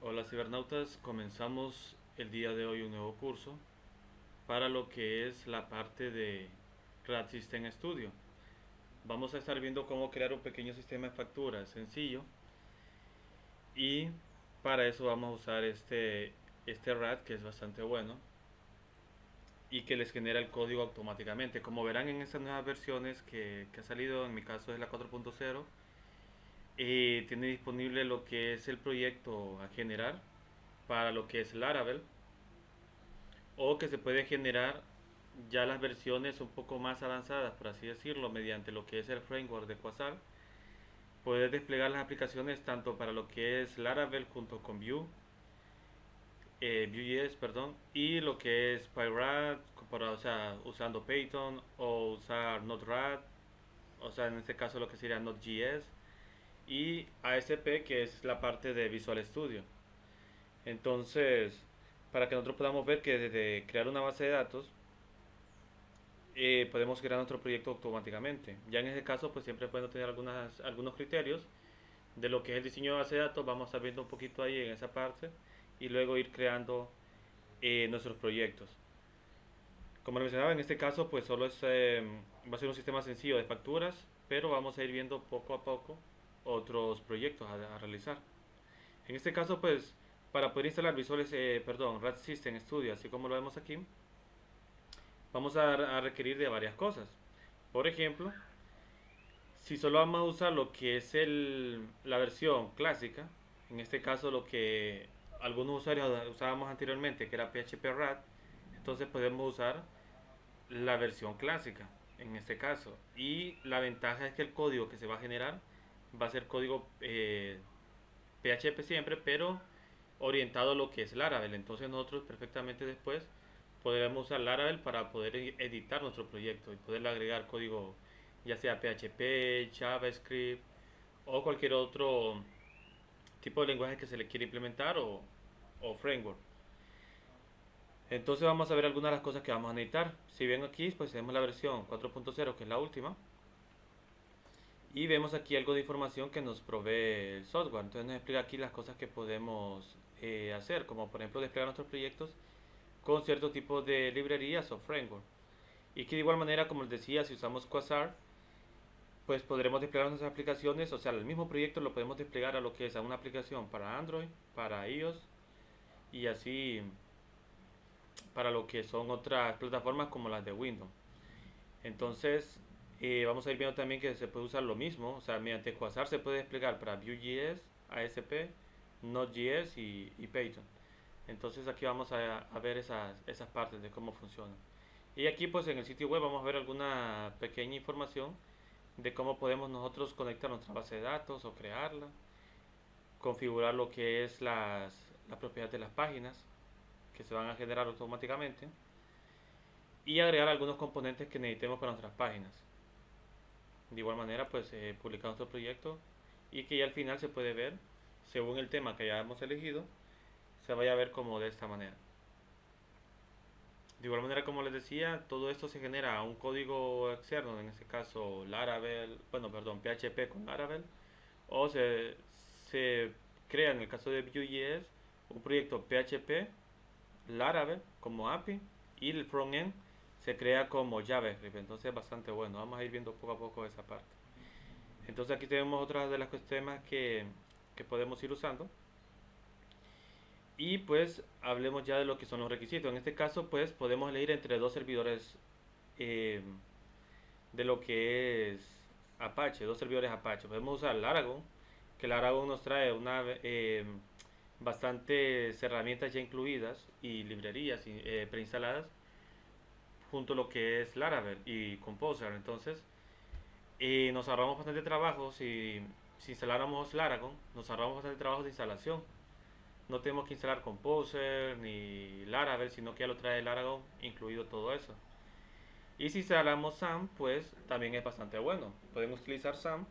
Hola cibernautas, comenzamos el día de hoy un nuevo curso para lo que es la parte de RAD System Studio. Vamos a estar viendo cómo crear un pequeño sistema de facturas sencillo y para eso vamos a usar este RAD que es bastante bueno y que les genera el código automáticamente. Como verán en estas nuevas versiones que ha salido, en mi caso es la 4.0, tiene disponible lo que es el proyecto a generar para lo que es Laravel, o que se puede generar ya las versiones un poco más avanzadas, por así decirlo, mediante lo que es el framework de Quasar. Puedes desplegar las aplicaciones tanto para lo que es Laravel junto con Vue.js, perdón, y lo que es PyRAD, o sea, usando Python o usar Node-RAD, o sea, en este caso lo que sería Node.js, y ASP, que es la parte de Visual Studio. Entonces, para que nosotros podamos ver que desde crear una base de datos podemos crear nuestro proyecto automáticamente. Ya en este caso, pues siempre podemos tener algunos criterios de lo que es el diseño de base de datos. Vamos a estar viendo un poquito ahí en esa parte y luego ir creando nuestros proyectos. Como les mencionaba, en este caso, pues solo va a ser un sistema sencillo de facturas, pero vamos a ir viendo poco a poco otros proyectos a realizar. En este caso, pues para poder instalar RAD System Studio, así como lo vemos aquí, vamos a requerir de varias cosas. Por ejemplo, si solo vamos a usar lo que es la versión clásica, en este caso lo que algunos usuarios usábamos anteriormente, que era PHP RAD, entonces podemos usar la versión clásica en este caso. Y la ventaja es que el código que se va a generar va a ser código PHP siempre, pero orientado a lo que es Laravel. Entonces nosotros perfectamente después podremos usar Laravel para poder editar nuestro proyecto y poderle agregar código ya sea PHP, JavaScript o cualquier otro tipo de lenguaje que se le quiera implementar o framework. Entonces vamos a ver algunas de las cosas que vamos a necesitar. Si ven aquí, pues tenemos la versión 4.0 que es la última. Y vemos aquí algo de información que nos provee el software. Entonces nos explica aquí las cosas que podemos hacer, como por ejemplo desplegar nuestros proyectos con cierto tipo de librerías o framework. Y que de igual manera, como les decía, si usamos Quasar, pues podremos desplegar nuestras aplicaciones, o sea, el mismo proyecto lo podemos desplegar a lo que es a una aplicación para Android, para iOS y así para lo que son otras plataformas como las de Windows. Entonces, vamos a ir viendo también que se puede usar lo mismo, o sea, mediante Quasar se puede desplegar para Vue.js, ASP, Node.js y Python. Entonces aquí vamos a ver esas partes de cómo funciona. Y aquí pues en el sitio web vamos a ver alguna pequeña información de cómo podemos nosotros conectar nuestra base de datos o crearla, configurar lo que es las propiedades de las páginas que se van a generar automáticamente y agregar algunos componentes que necesitemos para nuestras páginas. De igual manera pues publicar nuestro proyecto y que ya al final se puede ver según el tema que hayamos elegido, se vaya a ver como de esta manera. De igual manera, como les decía, todo esto se genera a un código externo, en este caso Laravel, bueno, perdón, PHP con Laravel, o se crea en el caso de Vue.js un proyecto PHP, Laravel como API y el frontend se crea como JavaScript, entonces es bastante bueno. Vamos a ir viendo poco a poco esa parte. Entonces aquí tenemos otras de los temas que podemos ir usando. Y pues hablemos ya de lo que son los requisitos. En este caso pues podemos elegir entre dos servidores eh, de lo que es Apache, dos servidores Apache. Podemos usar Laragon, que Laragon nos trae bastantes herramientas ya incluidas y librerías preinstaladas junto a lo que es Laravel y Composer. Entonces nos ahorramos bastante trabajo si instaláramos Laragon, nos ahorramos bastante trabajo de instalación. No tenemos que instalar Composer ni Laravel, sino que ya lo trae Laragon incluido todo eso. Y si instalamos SAM, pues también es bastante bueno. Podemos utilizar SAM.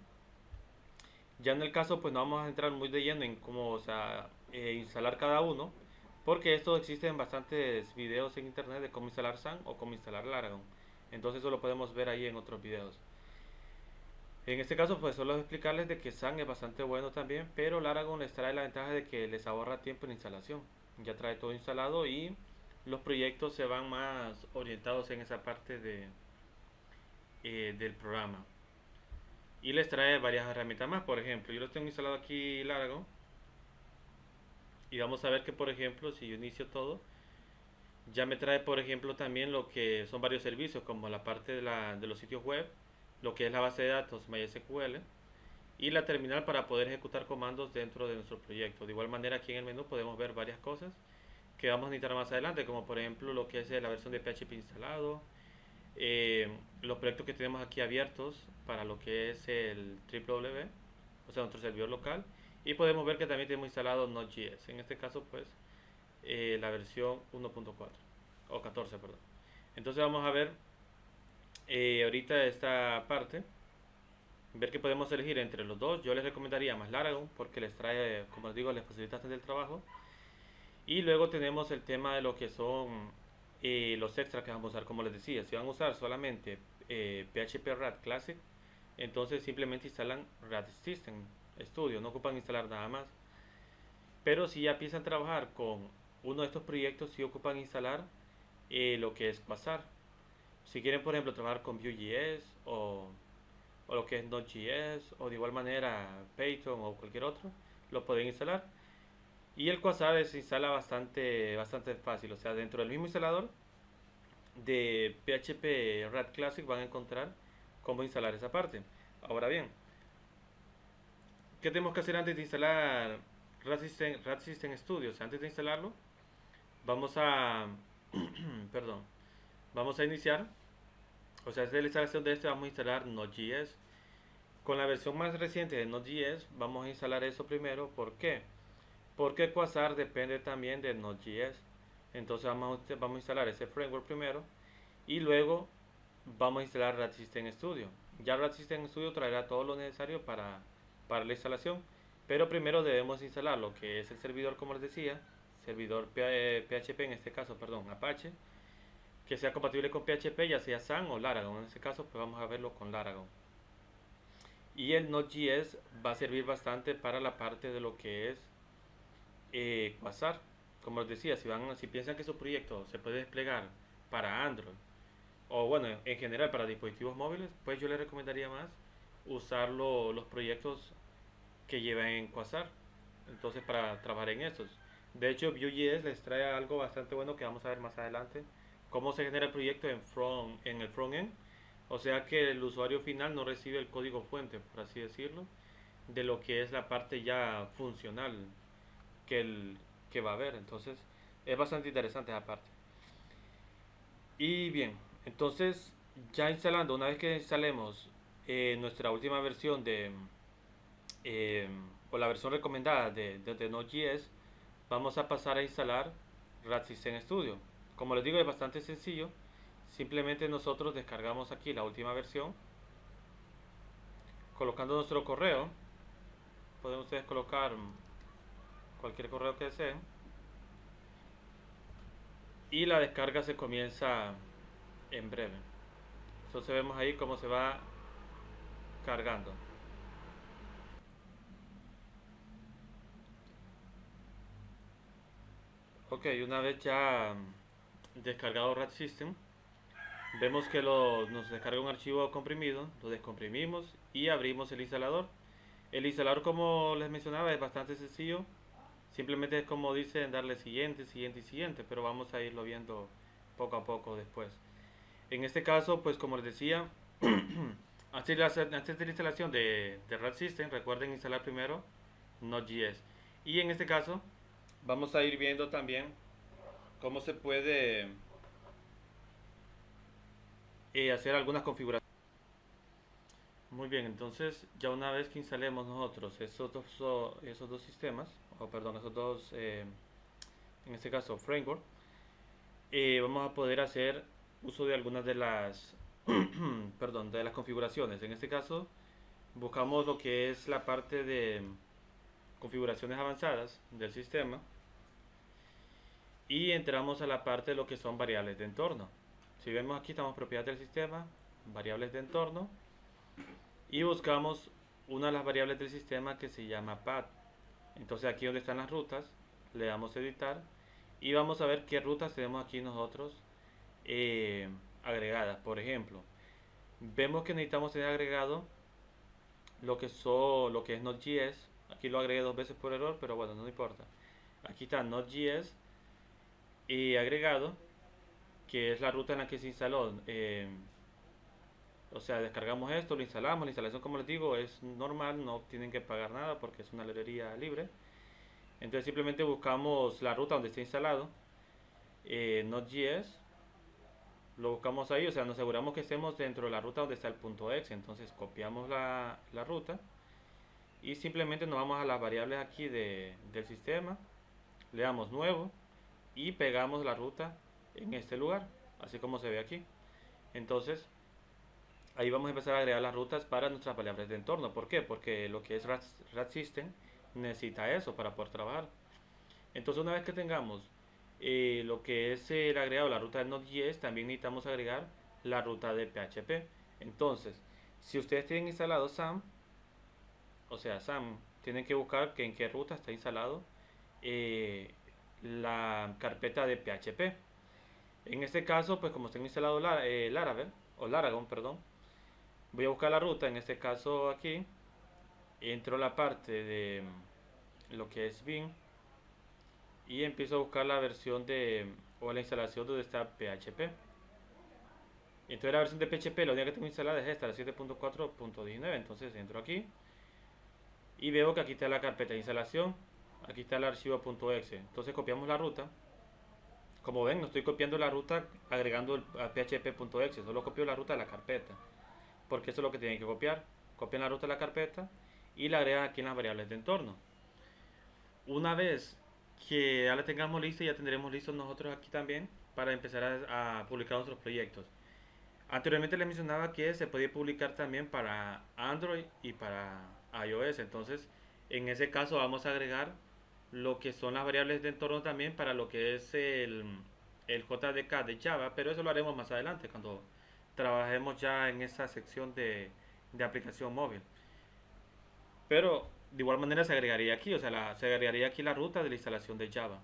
Ya en el caso, pues no vamos a entrar muy de lleno en cómo, o sea, instalar cada uno, porque esto existen bastantes videos en internet de cómo instalar SAM o cómo instalar Laragon. Entonces eso lo podemos ver ahí en otros videos. En este caso, pues solo explicarles de que SAN es bastante bueno también, pero Laragon les trae la ventaja de que les ahorra tiempo en instalación. Ya trae todo instalado y los proyectos se van más orientados en esa parte del programa. Y les trae varias herramientas más. Por ejemplo, yo lo tengo instalado aquí Laragon y vamos a ver que, por ejemplo, si yo inicio todo, ya me trae, por ejemplo, también lo que son varios servicios, como la parte de los sitios web, lo que es la base de datos MySQL y la terminal para poder ejecutar comandos dentro de nuestro proyecto. De igual manera, aquí en el menú podemos ver varias cosas que vamos a necesitar más adelante, como por ejemplo lo que es la versión de PHP instalado, los proyectos que tenemos aquí abiertos para lo que es el www, o sea, nuestro servidor local, y podemos ver que también tenemos instalado Node.js, en este caso pues la versión 1.4 o 14, perdón. Entonces vamos a ver ahorita esta parte, ver que podemos elegir entre los dos. Yo les recomendaría más Laragon porque les trae, como les digo, les facilita bastante el trabajo. Y luego tenemos el tema de lo que son los extras que vamos a usar, como les decía. Si van a usar solamente PHP RAD Classic, entonces simplemente instalan RAD System Studio, no ocupan instalar nada más. Pero si ya empiezan a trabajar con uno de estos proyectos, sí ocupan instalar lo que es Quasar. Si quieren, por ejemplo, trabajar con Vue.js o lo que es Node.js o de igual manera Python o cualquier otro, lo pueden instalar. Y el Quasar se instala bastante fácil, o sea, dentro del mismo instalador de PHP RAD Classic van a encontrar cómo instalar esa parte. Ahora bien, ¿qué tenemos que hacer antes de instalar RAD System Studio? O sea, antes de instalarlo, vamos a, perdón, vamos a iniciar, o sea, desde la instalación de este vamos a instalar Node.js. Con la versión más reciente de Node.js vamos a instalar eso primero. ¿Por qué? Porque Quasar depende también de Node.js. Entonces vamos a instalar ese framework primero y luego vamos a instalar RAD System Studio. Ya RAD System Studio traerá todo lo necesario para la instalación, pero primero debemos instalar lo que es el servidor, como les decía, servidor PHP, en este caso, perdón, Apache, que sea compatible con PHP, ya sea SAN o Laragon. En este caso, pues vamos a verlo con Laragon. Y el Node.js va a servir bastante para la parte de lo que es Quasar. Como les decía, si piensan que su proyecto se puede desplegar para Android o bueno, en general para dispositivos móviles, pues yo les recomendaría más usar los proyectos que lleven Quasar. Entonces para trabajar en estos. De hecho, Vue.js les trae algo bastante bueno que vamos a ver más adelante. Cómo se genera el proyecto en el frontend. O sea que el usuario final no recibe el código fuente, por así decirlo, de lo que es la parte ya funcional que va a haber. Entonces es bastante interesante esa parte. Y bien, entonces ya instalando, una vez que instalemos nuestra última versión eh, o la versión recomendada de Node.js, vamos a pasar a instalar RAD System Studio. Como les digo, es bastante sencillo. Simplemente nosotros descargamos aquí la última versión, colocando nuestro correo. Pueden ustedes colocar cualquier correo que deseen. Y la descarga se comienza en breve. Entonces vemos ahí cómo se va cargando. Ok, una vez ya descargado RAD System, vemos que nos descarga un archivo comprimido, lo descomprimimos y abrimos el instalador. El instalador, como les mencionaba, es bastante sencillo. Simplemente es como dicen, darle siguiente, siguiente y siguiente, pero vamos a irlo viendo poco a poco después. En este caso, pues como les decía, antes de la instalación de RAD System, recuerden instalar primero Node.js. Y en este caso, vamos a ir viendo también cómo se puede hacer algunas configuraciones. Muy bien, entonces ya una vez que instalemos nosotros esos dos sistemas, o perdón, esos dos, en este caso, framework, vamos a poder hacer uso de algunas de las, perdón, de las configuraciones. En este caso, buscamos lo que es la parte de configuraciones avanzadas del sistema y entramos a la parte de lo que son variables de entorno. Si vemos aquí, estamos propiedades del sistema, variables de entorno, y buscamos una de las variables del sistema que se llama path. Entonces aquí donde están las rutas, le damos editar y vamos a ver qué rutas tenemos aquí nosotros eh, agregadas. Por ejemplo, vemos que necesitamos tener agregado lo que es Node.js. Aquí lo agregué dos veces por error, pero bueno, no importa. Aquí está Node.js y agregado, que es la ruta en la que se instaló. O sea, descargamos esto, lo instalamos. La instalación, como les digo, es normal, no tienen que pagar nada porque es una librería libre. Entonces simplemente buscamos la ruta donde está instalado Node.js, lo buscamos ahí, o sea, nos aseguramos que estemos dentro de la ruta donde está el punto .exe. Entonces copiamos la ruta y simplemente nos vamos a las variables aquí del sistema, le damos nuevo y pegamos la ruta en este lugar, así como se ve aquí. Entonces ahí vamos a empezar a agregar las rutas para nuestras variables de entorno. ¿Por qué? Porque lo que es RAD System necesita eso para poder trabajar. Entonces una vez que tengamos lo que es el agregado de la ruta de Node.js, también necesitamos agregar la ruta de PHP. Entonces, si ustedes tienen instalado SAM, o sea, SAM, tienen que buscar que en qué ruta está instalado la carpeta de PHP. En este caso, pues como tengo instalado Laravel, o Laragon, perdón, voy a buscar la ruta. En este caso aquí, entro a la parte de lo que es Vim y empiezo a buscar la versión o la instalación donde está PHP. Entonces la versión de PHP, la única que tengo instalada es esta, la 7.4.19. Entonces entro aquí y veo que aquí está la carpeta de instalación, aquí está el archivo .exe. Entonces copiamos la ruta. Como ven, no estoy copiando la ruta agregando a php.exe, solo copio la ruta de la carpeta, porque eso es lo que tienen que copiar. Copian la ruta de la carpeta y la agregan aquí en las variables de entorno. Una vez que ya la tengamos lista, ya tendremos listos nosotros aquí también para empezar a publicar nuestros proyectos. Anteriormente les mencionaba que se podía publicar también para Android y para iOS. Entonces, en ese caso vamos a agregar lo que son las variables de entorno también para lo que es el JDK de Java, pero eso lo haremos más adelante cuando trabajemos ya en esa sección de aplicación móvil. Pero de igual manera se agregaría aquí, o sea, se agregaría aquí la ruta de la instalación de Java.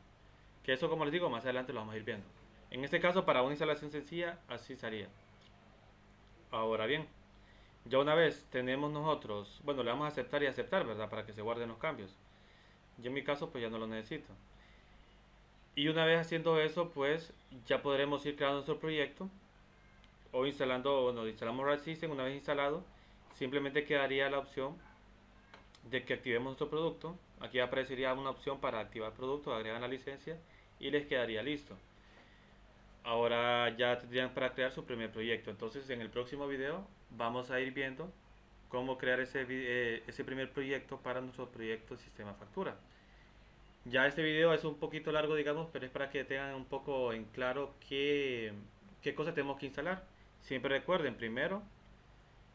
Que eso, como les digo, más adelante lo vamos a ir viendo. En este caso, para una instalación sencilla, así sería. Ahora bien, ya una vez tenemos nosotros, bueno, le vamos a aceptar y aceptar, ¿verdad? Para que se guarden los cambios. Yo en mi caso, pues ya no lo necesito. Y una vez haciendo eso, pues ya podremos ir creando nuestro proyecto o instalando, bueno, instalamos RAD System. Una vez instalado, simplemente quedaría la opción de que activemos nuestro producto. Aquí aparecería una opción para activar producto, agregan la licencia y les quedaría listo. Ahora ya tendrían para crear su primer proyecto. Entonces en el próximo video vamos a ir viendo cómo crear ese primer proyecto para nuestro proyecto Sistema Factura. Ya este video es un poquito largo, digamos, pero es para que tengan un poco en claro qué cosas tenemos que instalar. Siempre recuerden, primero,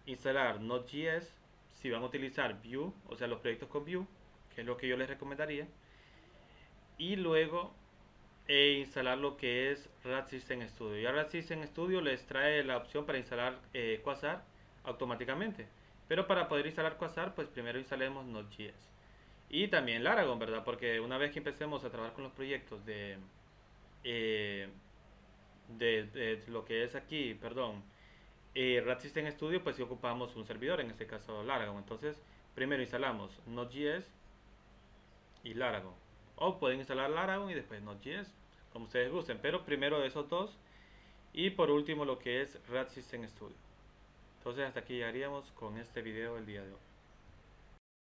instalar Node.js si van a utilizar Vue, o sea, los proyectos con Vue, que es lo que yo les recomendaría. Y luego instalar lo que es RAD System Studio. Y a RAD System Studio les trae la opción para instalar Quasar automáticamente. Pero para poder instalar Quasar, pues primero instalemos Node.js. Y también Laragon, ¿verdad? Porque una vez que empecemos a trabajar con los proyectos eh, de lo que es aquí, perdón, RAD System Studio, pues si ocupamos un servidor, en este caso Laragon. Entonces, primero instalamos Node.js y Laragon. O pueden instalar Laragon y después Node.js, como ustedes gusten. Pero primero esos dos. Y por último lo que es RAD System Studio. Entonces hasta aquí llegaríamos con este video el día de hoy.